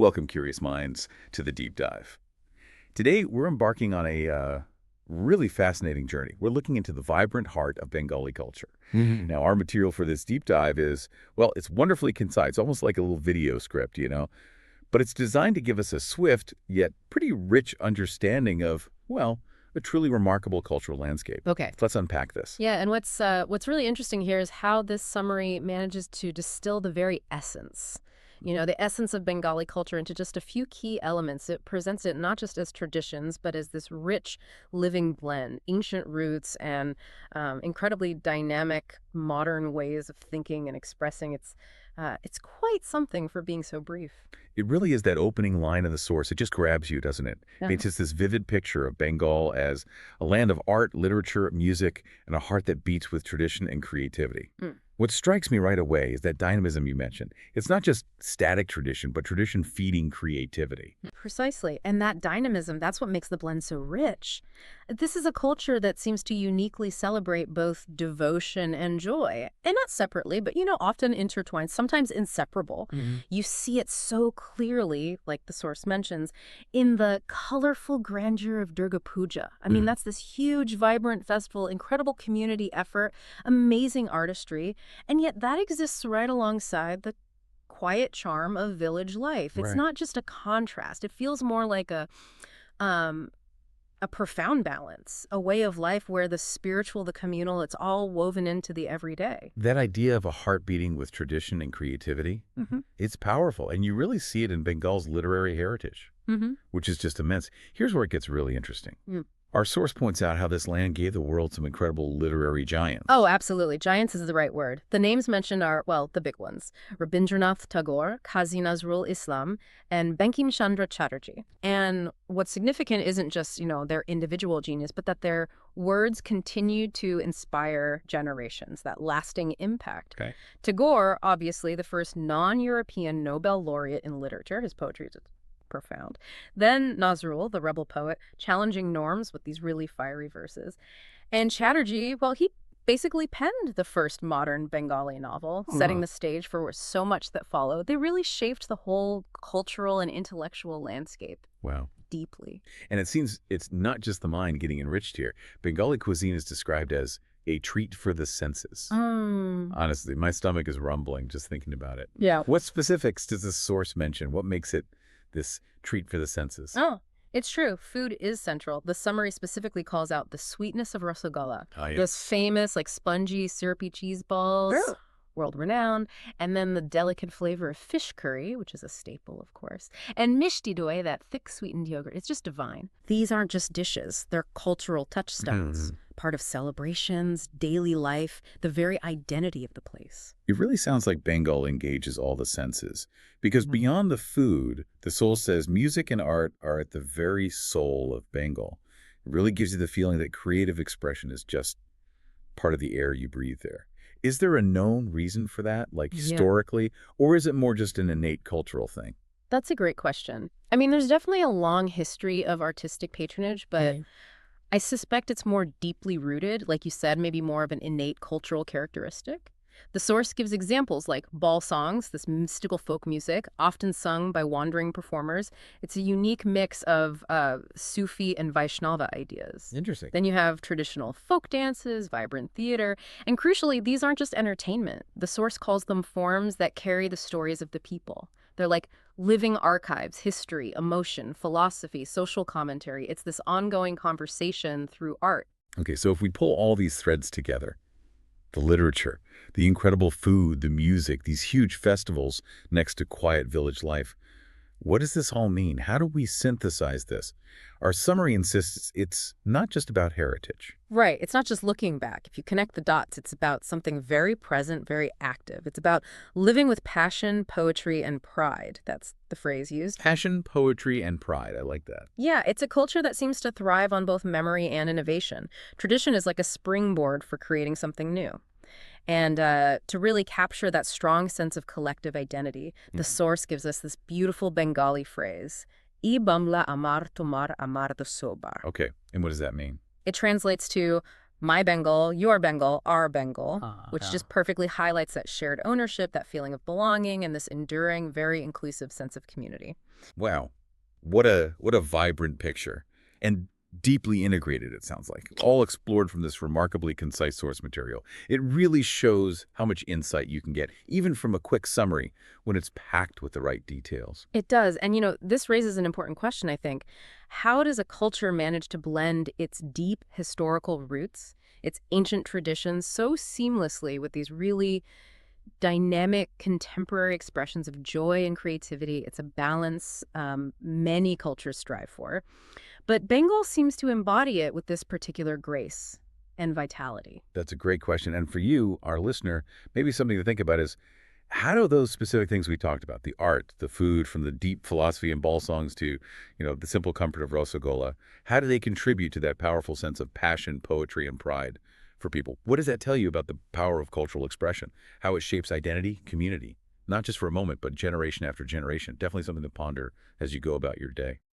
Welcome, curious minds, to the deep dive. Today, we're embarking on a really fascinating journey. We're looking into the vibrant heart of Bengali culture. Mhm. Now, our material for this deep dive is, well, it's wonderfully concise, almost like a little video script, but it's designed to give us a swift, yet pretty rich understanding of, well, a truly remarkable cultural landscape. Okay. So let's unpack this. Yeah, and what's really interesting here is how this summary manages to distill the very essence. The essence of Bengali culture into just a few key elements. It presents it not just as traditions, but as this rich, living blend, ancient roots and incredibly dynamic, modern ways of thinking and expressing. It's quite something for being so brief. It really is that opening line in the source. It just grabs you, doesn't it? Yeah. Paints us this vivid picture of Bengal as a land of art, literature, music, and a heart that beats with tradition and creativity. Mm. What strikes me right away is that dynamism you mentioned. It's not just static tradition, but tradition feeding creativity. Precisely. And that dynamism, that's what makes the blend so rich. This is a culture that seems to uniquely celebrate both devotion and joy. And not separately, but, often intertwined, sometimes inseparable. Mhm. You see it so clearly, like the source mentions, in the colorful grandeur of Durga Puja. I mean, that's this huge, vibrant festival, incredible community effort, amazing artistry. And yet that exists right alongside the quiet charm of village life. It's Right. not just a contrast. It feels more like um, a profound balance, a way of life where the spiritual, the communal, it's all woven into the everyday. That idea of a heart beating with tradition and creativity, Mm-hmm. it's powerful. And you really see it in Bengal's literary heritage, Mm-hmm. which is just immense. Here's where it gets really interesting. Mm. Our source points out how this land gave the world some incredible literary giants. Oh, absolutely. Giants is the right word. The names mentioned are, well, the big ones. Rabindranath Tagore, Kazi Nazrul Islam, and Bankim Chandra Chatterjee. And what's significant isn't just, their individual genius, but that their words continue to inspire generations, that lasting impact. Okay. Tagore, obviously, the first non-European Nobel laureate in literature. His poetry is profound. Then Nazrul, the rebel poet, challenging norms with these really fiery verses. And Chatterjee, well, he basically penned the first modern Bengali novel, setting the stage for so much that followed. They really shaped the whole cultural and intellectual landscape Wow. deeply. And it seems it's not just the mind getting enriched here. Bengali cuisine is described as a treat for the senses. Honestly, my stomach is rumbling just thinking about it. Yeah. What specifics does this source mention? What makes it this treat for the senses? Oh, it's true. Food is central. The summary specifically calls out the sweetness of rosogolla, Ah, yes. those famous, spongy, syrupy cheese balls, Yeah. world-renowned, and then the delicate flavor of fish curry, which is a staple, of course, and mishti doi, that thick sweetened yogurt. It's just divine. These aren't just dishes. They're cultural touchstones, part of celebrations, daily life, the very identity of the place. It really sounds like Bengal engages all the senses. Because beyond the food, the soul says music and art are at the very soul of Bengal. It really gives you the feeling that creative expression is just part of the air you breathe there. Is there a known reason for that, like Yeah. historically, or is it more just an innate cultural thing? That's a great question. I mean, there's definitely a long history of artistic patronage, but I suspect it's more deeply rooted, like you said, maybe more of an innate cultural characteristic. The source gives examples like Baul songs, this mystical folk music, often sung by wandering performers. It's a unique mix of Sufi and Vaishnava ideas. Interesting. Then you have traditional folk dances, vibrant theater, and crucially, these aren't just entertainment. The source calls them forms that carry the stories of the people. They're like living archives, history, emotion, philosophy, social commentary. It's this ongoing conversation through art. Okay, so if we pull all these threads together, the literature, the incredible food, the music, these huge festivals next to quiet village life, what does this all mean? How do we synthesize this? Our summary insists it's not just about heritage. Right. It's not just looking back. If you connect the dots, it's about something very present, very active. It's about living with passion, poetry, and pride. That's the phrase used. Passion, poetry, and pride. I like that. Yeah, it's a culture that seems to thrive on both memory and innovation. Tradition is like a springboard for creating something new. And to really capture that strong sense of collective identity, the source gives us this beautiful Bengali phrase, "I bamla amar tomar amar the sobar." Okay, and what does that mean? It translates to, my Bengal, your Bengal, our Bengal, which Yeah. just perfectly highlights that shared ownership, that feeling of belonging, and this enduring, very inclusive sense of community. Wow. What a vibrant picture. And deeply integrated, it sounds like. All explored from this remarkably concise source material. It really shows how much insight you can get, even from a quick summary, when it's packed with the right details. It does. And, this raises an important question, I think. How does a culture manage to blend its deep historical roots, its ancient traditions, so seamlessly with these really dynamic contemporary expressions of joy and creativity? It's a balance many cultures strive for. But Bengal seems to embody it with this particular grace and vitality. That's a great question. And for you, our listener, maybe something to think about is, how do those specific things we talked about, the art, the food, from the deep philosophy and ball songs to, the simple comfort of rosogolla, how do they contribute to that powerful sense of passion, poetry, and pride for people? What does that tell you about the power of cultural expression, how it shapes identity, community, not just for a moment, but generation after generation? Definitely something to ponder as you go about your day.